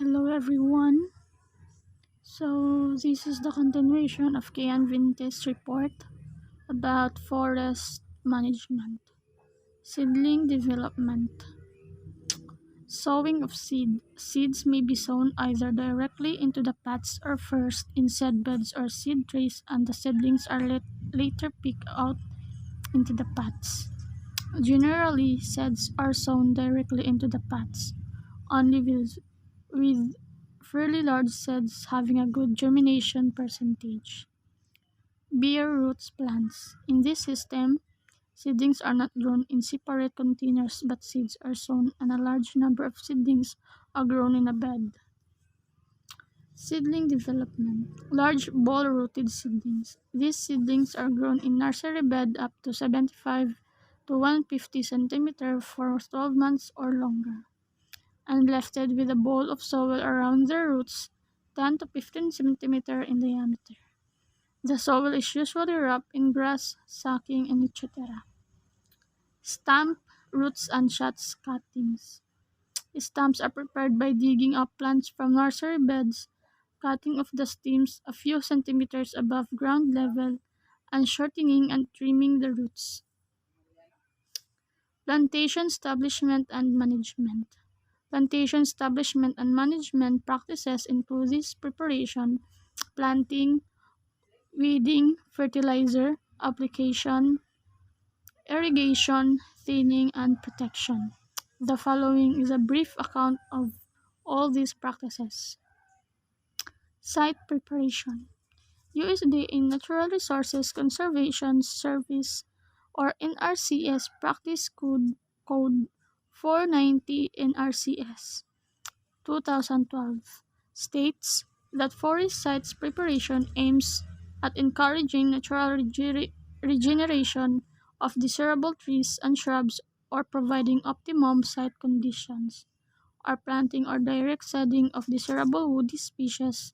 Hello everyone. This is the continuation of Kian Vinte's report about forest management, seedling development, sowing of seed. Seeds may be sown either directly into the pots or first in seed beds or seed trays, and the seedlings are later picked out into the pots. Generally, seeds are sown directly into the pots, only with fairly large seeds having a good germination percentage. Bare roots plants. In this system, seedlings are not grown in separate containers but seeds are sown and a large number of seedlings are grown in a bed. Seedling development. Large ball-rooted seedlings. These seedlings are grown in nursery bed up to 75 to 150 cm for 12 months or longer, and left with a ball of soil around their roots 10 to 15 cm in diameter. The soil is usually wrapped in grass, sacking, and etc. Stamp, roots, and shots cuttings. Stamps are prepared by digging up plants from nursery beds, cutting off the stems a few centimeters above ground level, and shortening and trimming the roots. Plantation establishment and management. Plantation establishment and management practices include this preparation, planting, weeding, fertilizer, application, irrigation, thinning, and protection. The following is a brief account of all these practices. Site preparation. USDA Natural Resources Conservation Service or NRCS Practice Code 490 NRCS 2012 states that forest sites preparation aims at encouraging natural regeneration of desirable trees and shrubs or providing optimum site conditions, or planting or direct seeding of desirable woody species.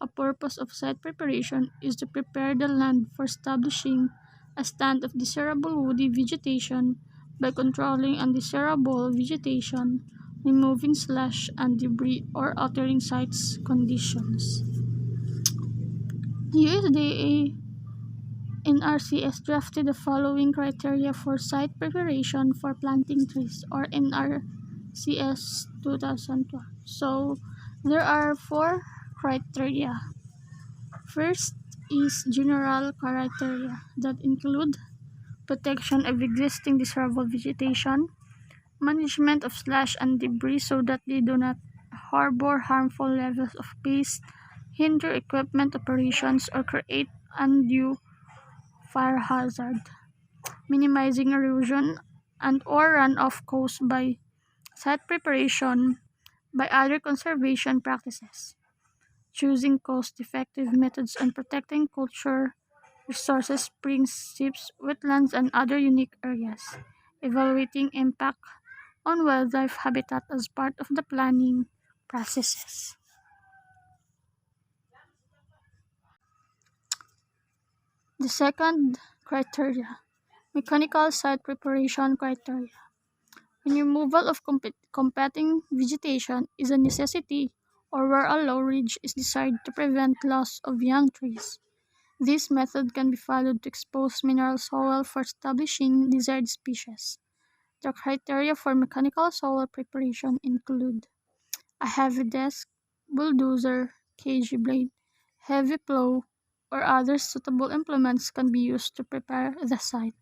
A purpose of site preparation is to prepare the land for establishing a stand of desirable woody vegetation by controlling undesirable vegetation, removing slush and debris, or altering site's conditions. USDA NRCS drafted the following criteria for site preparation for planting trees, or NRCS 2012. There are four criteria. First is general criteria that include protection of existing desirable vegetation, management of slush and debris so that they do not harbor harmful levels of paste, hinder equipment operations, or create undue fire hazard, minimizing erosion and or runoff caused by site preparation by other conservation practices, choosing cost-effective methods and protecting culture resources, springs, seeps, wetlands, and other unique areas, evaluating impact on wildlife habitat as part of the planning processes. The second criteria, mechanical site preparation criteria. When removal of competing vegetation is a necessity or where a low ridge is desired to prevent loss of young trees. This method can be followed to expose mineral soil for establishing desired species. The criteria for mechanical soil preparation include a heavy desk, bulldozer, cage blade, heavy plow, or other suitable implements can be used to prepare the site.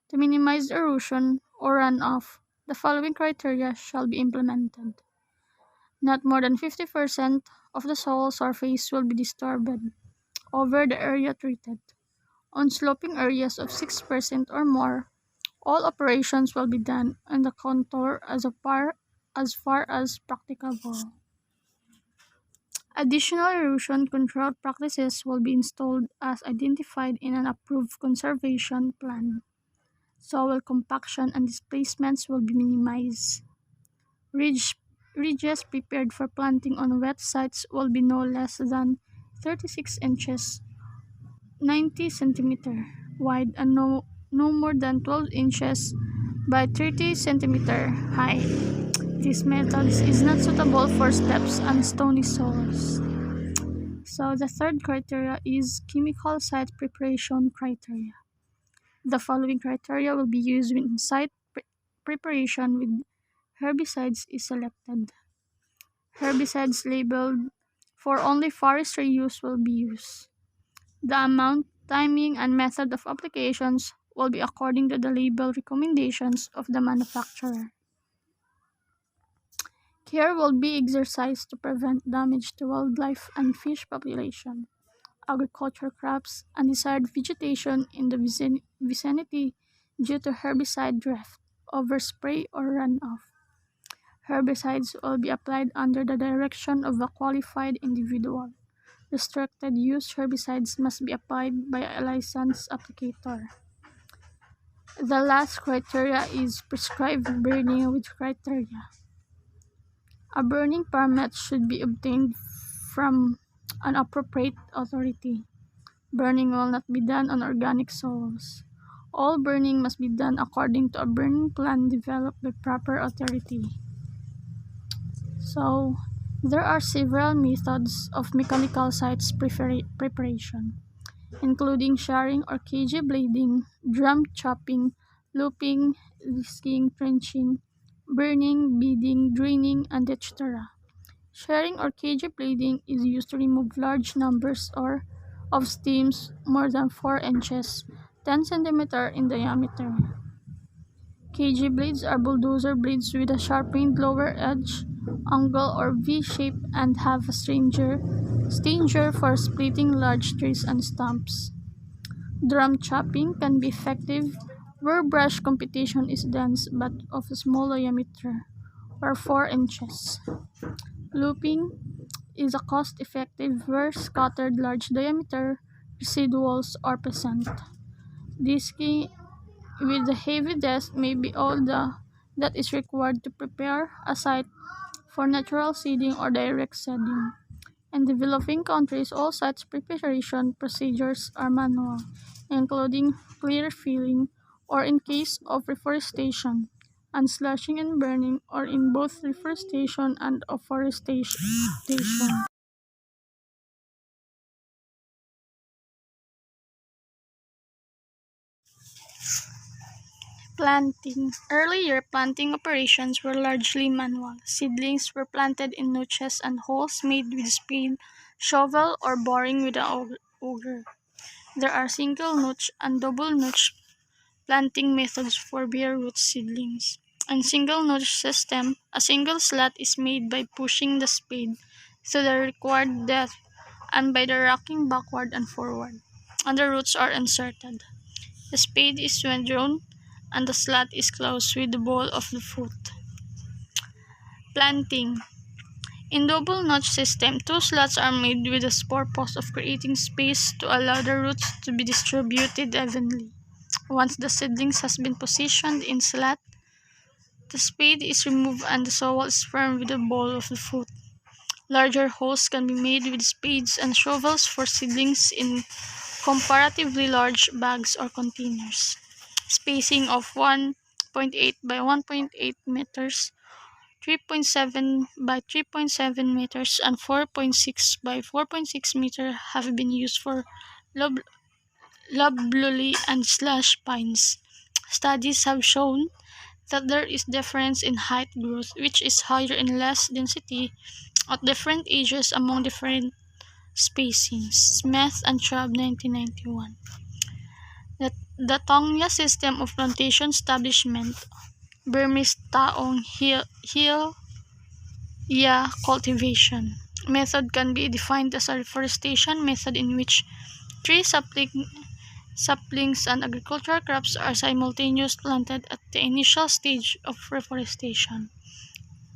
To minimize erosion or runoff, the following criteria shall be implemented. Not more than 50% of the soil surface will be disturbed over the area treated. On sloping areas of 6% or more, all operations will be done on the contour as far as practicable. Additional erosion control practices will be installed as identified in an approved conservation plan. Soil compaction and displacements will be minimized. Ridges prepared for planting on wet sites will be no less than 36 inches 90 cm wide and no more than 12 inches by 30 cm high. these methods is not suitable for steppes and stony soils. So the third criteria is chemical site preparation criteria. The following criteria will be used when preparation with herbicides is selected. Herbicides labeled for only forestry use will be used. The amount, timing, and method of applications will be according to the label recommendations of the manufacturer. Care will be exercised to prevent damage to wildlife and fish population, agriculture crops, and desired vegetation in the vicinity due to herbicide drift, overspray, or runoff. Herbicides will be applied under the direction of a qualified individual. Restricted use herbicides must be applied by a licensed applicator. The last criteria is prescribed burning with criteria. A burning permit should be obtained from an appropriate authority. Burning will not be done on organic soils. All burning must be done according to a burning plan developed by proper authority. So, there are several methods of mechanical sites preparation, including sharing or cage blading, drum chopping, looping, risking, trenching, burning, beading, draining, and etc. Sharing or cage blading is used to remove large numbers of stems more than 4 inches, 10 cm in diameter. Cage blades are bulldozer blades with a sharpened lower edge, angle or V shape, and have a stinger for splitting large trees and stumps. Drum chopping can be effective where brush competition is dense but of a small diameter, or 4 inches. Looping is a cost-effective where scattered large diameter residuals are present. Disking with the heavy dust may be all that is required to prepare a site for natural seeding or direct seeding. In developing countries, all sites preparation procedures are manual, including clear filling, or in case of reforestation, and slashing and burning, or in both reforestation and afforestation. Planting. Earlier planting operations were largely manual. Seedlings were planted in niches and holes made with spade, shovel, or boring with an auger. There are single notch and double notch planting methods for bare root seedlings. In single notch system, a single slat is made by pushing the spade to the required depth and by the rocking backward and forward, and the roots are inserted. The spade is withdrawn and the slat is closed with the ball of the foot. Planting. In double notch system, two slats are made with the purpose of creating space to allow the roots to be distributed evenly. Once the seedlings has been positioned in slat, the spade is removed and the soil is firm with the ball of the foot. Larger holes can be made with spades and shovels for seedlings in comparatively large bags or containers. Spacing of 1.8 by 1.8 meters, 3.7 by 3.7 meters, and 4.6 by 4.6 meters have been used for lob- loblolly and slash pines. Studies have shown that there is difference in height growth, which is higher in less density at different ages among different spacings. Smith and Chubb, 1991. The Tongya system of plantation establishment, Burmese taong hill cultivation method can be defined as a reforestation method in which tree saplings and agricultural crops are simultaneously planted at the initial stage of reforestation.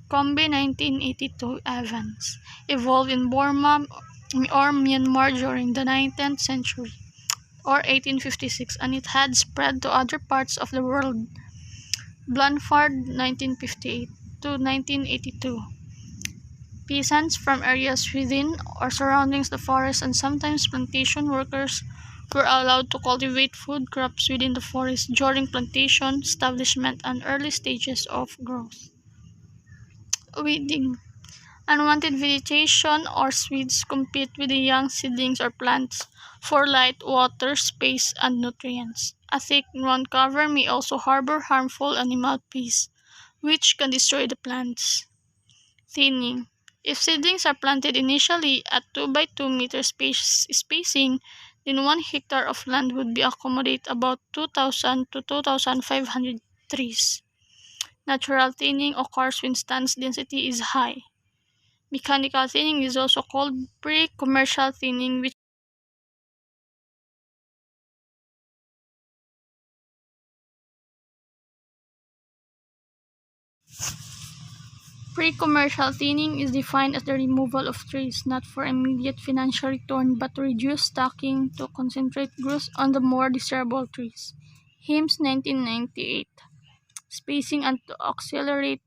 Combe, 1982, Evans. Evolved in Burma or Myanmar during the 19th century or 1856, and it had spread to other parts of the world. Blanford, 1958 to 1982. Peasants from areas within or surrounding the forest and sometimes plantation workers were allowed to cultivate food crops within the forest during plantation establishment and early stages of growth. Weeding. Unwanted vegetation or weeds compete with the young seedlings or plants for light, water, space, and nutrients. A thick ground cover may also harbor harmful animal pests, which can destroy the plants. Thinning. If seedlings are planted initially at 2 by 2 meter spacing, then 1 hectare of land would be accommodate about 2,000 to 2,500 trees. Natural thinning occurs when stand density is high. Mechanical thinning is also called pre-commercial thinning, which pre-commercial thinning is defined as the removal of trees not for immediate financial return but to reduce stacking to concentrate growth on the more desirable trees. Himes 1998. Spacing and to accelerate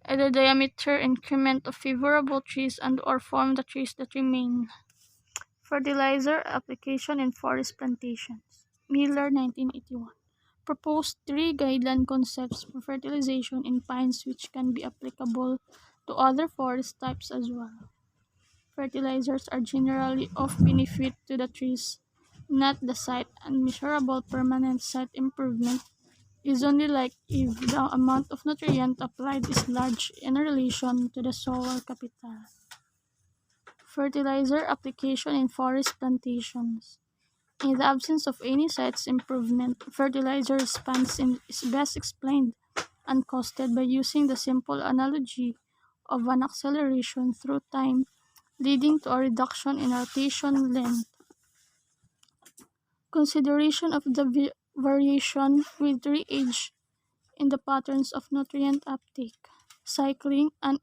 the diameter increment of favorable trees and or form the trees that remain. Fertilizer application in forest plantations. Miller 1981. Proposed three guideline concepts for fertilization in pines which can be applicable to other forest types as well. Fertilizers are generally of benefit to the trees, not the site, and measurable permanent site improvement is only like if the amount of nutrient applied is large in relation to the soil capital. Fertilizer application in forest plantations. In the absence of any sites improvement, fertilizer is best explained and costed by using the simple analogy of an acceleration through time leading to a reduction in rotation length. Consideration of the variation with age in the patterns of nutrient uptake, cycling, and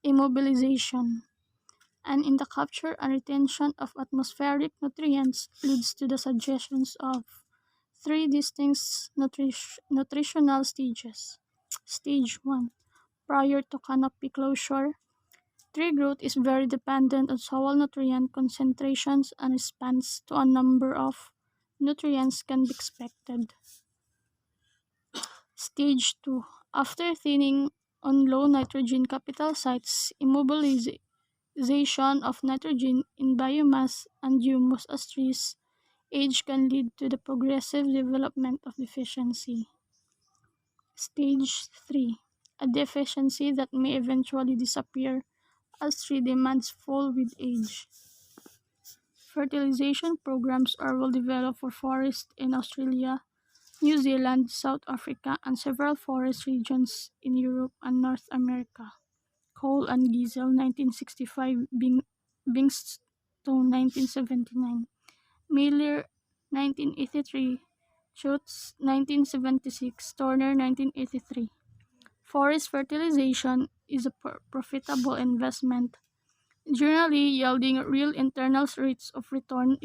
immobilization, and in the capture and retention of atmospheric nutrients leads to the suggestions of three distinct nutritional stages. Stage 1. Prior to canopy closure, tree growth is very dependent on soil nutrient concentrations and response to a number of nutrients can be expected. Stage 2. After thinning on low nitrogen capital sites, immobilization of nitrogen in biomass and humus as trees age can lead to the progressive development of deficiency. Stage 3. A deficiency that may eventually disappear as tree demands fall with age. Fertilization programs are well developed for forests in Australia, New Zealand, South Africa, and several forest regions in Europe and North America. Cole and Giesel 1965, Bingstone 1979, Miller 1983, Schutz 1976, Turner 1983. Forest fertilization is a profitable investment, generally yielding real internal rates of return